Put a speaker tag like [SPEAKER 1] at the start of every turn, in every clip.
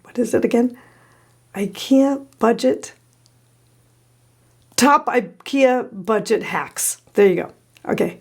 [SPEAKER 1] what is it again? IKEA budget. Top IKEA budget hacks. There you go. Okay.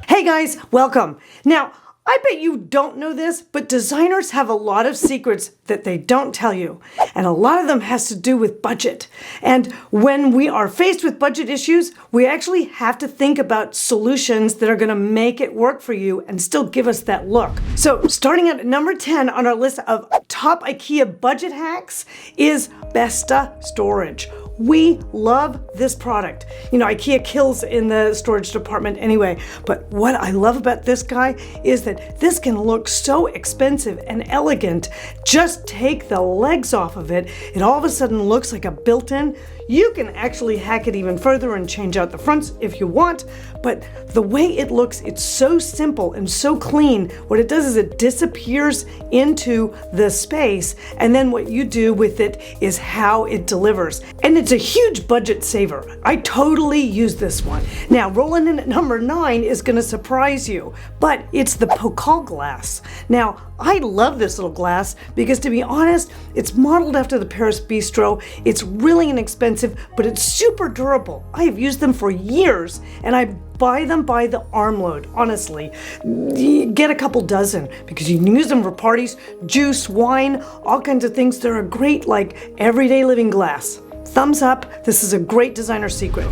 [SPEAKER 1] Hey guys, welcome. Now, I bet you don't know this, but designers have a lot of secrets that they don't tell you. And a lot of them has to do with budget. And when we are faced with budget issues, we actually have to think about solutions that are gonna make it work for you and still give us that look. So starting at number 10 on our list of top IKEA budget hacks is Besta Storage. We love this product. You know, IKEA kills in the storage department anyway, but what I love about this guy is that this can look so expensive and elegant. Just take the legs off of it. It all of a sudden looks like a built-in. You can actually hack it even further and change out the fronts if you want, but the way it looks, it's so simple and so clean. What it does is it disappears into the space, and then what you do with it is how it delivers. And it's a huge budget saver. I totally use this one. Now, rolling in at number 9 is gonna surprise you, but it's the Pocal Glass. Now, I love this little glass because, to be honest, it's modeled after the Paris Bistro. It's really inexpensive, but it's super durable. I have used them for years, and I buy them by the armload, honestly. You get a couple dozen because you can use them for parties, juice, wine, all kinds of things. They're a great, like, everyday living glass. Thumbs up, this is a great designer secret.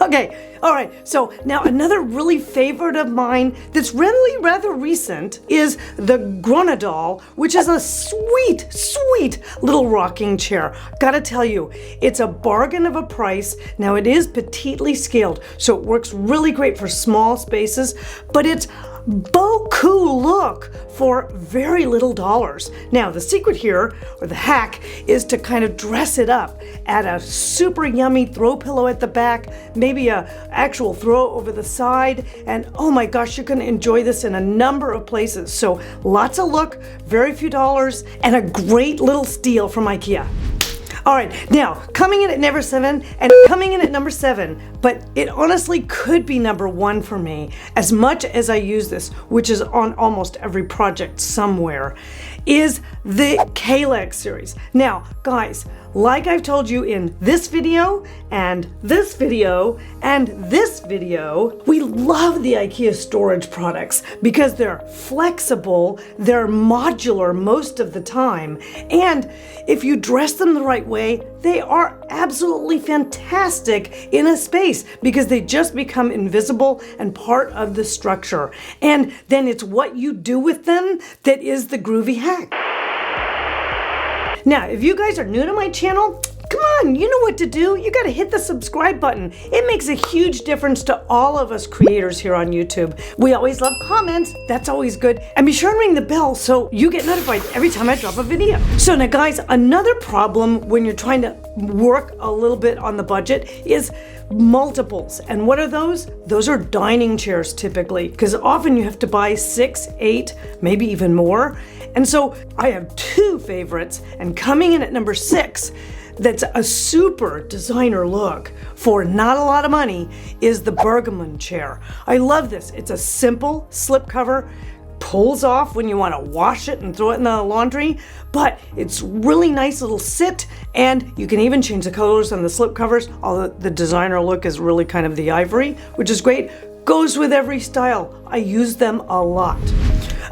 [SPEAKER 1] Okay, all right, so now another really favorite of mine that's really rather recent is the Gronadol, which is a sweet, sweet little rocking chair. Gotta tell you, it's a bargain of a price. Now it is petitely scaled, so it works really great for small spaces, but it's beaucoup look for very little dollars. Now the secret here, or the hack, is to kind of dress it up. Add a super yummy throw pillow at the back, maybe a actual throw over the side, and oh my gosh, you're gonna enjoy this in a number of places. So lots of look, very few dollars, and a great little steal from IKEA. All right, now coming in at number 7, and coming in at number 7, but it honestly could be number 1 for me, as much as I use this, which is on almost every project somewhere, is the Cadillac Series. Now, guys, like I've told you in this video, and this video, and this video, we love the IKEA storage products because they're flexible, they're modular most of the time, and if you dress them the right way, they are absolutely fantastic in a space because they just become invisible and part of the structure. And then it's what you do with them that is the groovy hack. Now, if you guys are new to my channel, come on, you know what to do. You gotta hit the subscribe button. It makes a huge difference to all of us creators here on YouTube. We always love comments, that's always good. And be sure and ring the bell so you get notified every time I drop a video. So now guys, another problem when you're trying to work a little bit on the budget is multiples. And what are those? Those are dining chairs typically, because often you have to buy 6, 8, maybe even more. And so I have 2 favorites, and coming in at number 6, that's a super designer look for not a lot of money, is the Bergman chair. I love this. It's a simple slipcover, pulls off when you want to wash it and throw it in the laundry, but it's really nice little sit, and you can even change the colors on the slipcovers. Although the designer look is really kind of the ivory, which is great. Goes with every style. I use them a lot.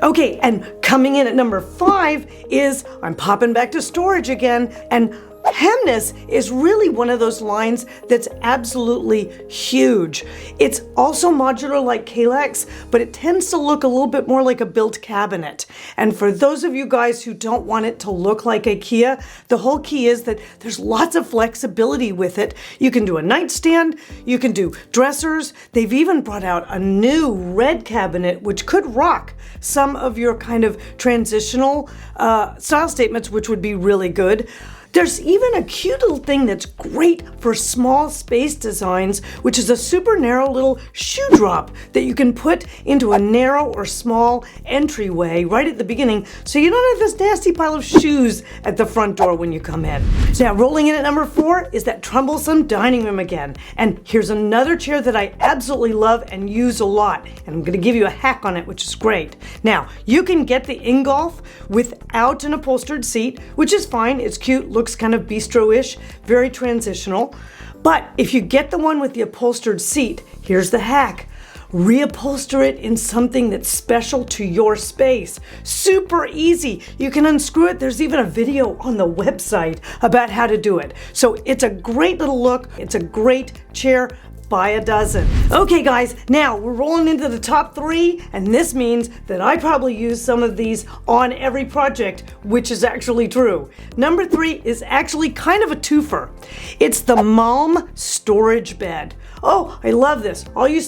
[SPEAKER 1] Okay, and coming in at number 5 is, I'm popping back to storage again, and Hemness is really one of those lines that's absolutely huge. It's also modular like Cadillac's, but it tends to look a little bit more like a built cabinet. And for those of you guys who don't want it to look like IKEA, the whole key is that there's lots of flexibility with it. You can do a nightstand, you can do dressers. They've even brought out a new red cabinet, which could rock some of your kind of transitional style statements, which would be really good. There's even a cute little thing that's great for small space designs, which is a super narrow little shoe drop that you can put into a narrow or small entryway right at the beginning, so you don't have this nasty pile of shoes at the front door when you come in. Now, rolling in at number 4 is that troublesome dining room again. And here's another chair that I absolutely love and use a lot. And I'm going to give you a hack on it, which is great. Now, you can get the Ingolf without an upholstered seat, which is fine. It's cute, looks kind of bistro-ish, very transitional. But if you get the one with the upholstered seat, here's the hack. Reupholster it in something that's special to your space. Super easy. You can unscrew it. There's even a video on the website about how to do it. So it's a great little look. It's a great chair. Buy a dozen. Okay guys, now we're rolling into the top 3, and this means that I probably use some of these on every project, which is actually true. Number 3 is actually kind of a twofer. It's the Malm storage bed. Oh, I love this. All you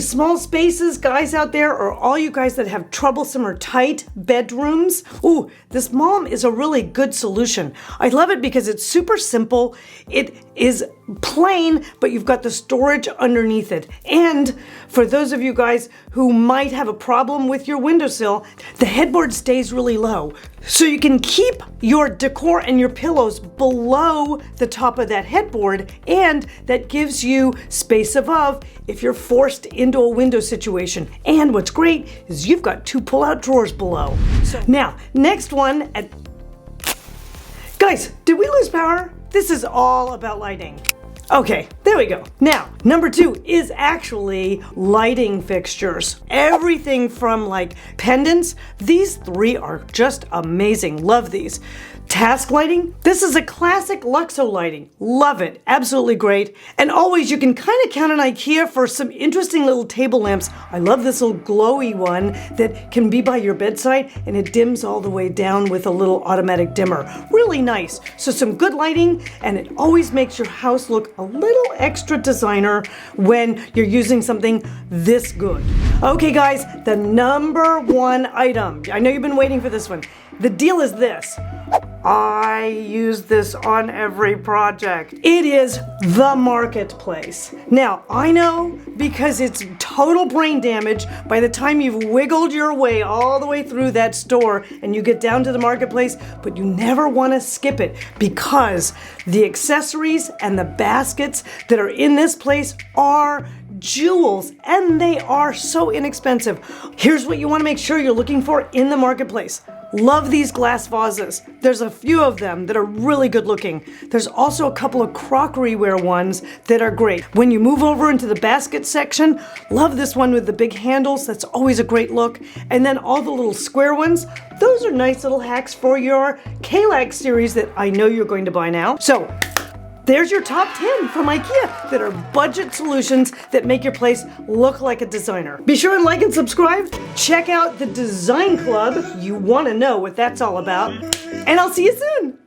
[SPEAKER 1] small spaces guys out there, or all you guys that have troublesome or tight bedrooms, ooh, this Malm is a really good solution. I love it because it's super simple. It is plain, but you've got the storage underneath it. And for those of you guys who might have a problem with your windowsill, the headboard stays really low. So you can keep your decor and your pillows below the top of that headboard, and that gives you space above if you're forced into a window situation. And what's great is you've got 2 pull-out drawers below. Now, next one at... Guys, did we lose power? This is all about lighting. Okay, there we go. Now, number 2 is actually lighting fixtures. Everything from like pendants. These 3 are just amazing. Love these. Task lighting. This is a classic Luxo lighting. Love it. Absolutely great. And always you can kind of count on Ikea for some interesting little table lamps. I love this little glowy one that can be by your bedside, and it dims all the way down with a little automatic dimmer. Really nice. So some good lighting, and it always makes your house look a little extra designer when you're using something this good. Okay guys, the number 1 item. I know you've been waiting for this one. The deal is this. I use this on every project. It is the marketplace. Now, I know because it's total brain damage by the time you've wiggled your way all the way through that store and you get down to the marketplace, but you never want to skip it because the accessories and the baskets that are in this place are jewels, and they are so inexpensive. Here's what you want to make sure you're looking for in the marketplace. Love these glass vases. There's a few of them that are really good looking. There's also a couple of crockeryware ones that are great. When you move over into the basket section, love this one with the big handles. That's always a great look. And then all the little square ones, those are nice little hacks for your Cadillac Series that I know you're going to buy now. So there's your top 10 from Ikea that are budget solutions that make your place look like a designer. Be sure and like and subscribe. Check out the Design Club. You want to know what that's all about. And I'll see you soon.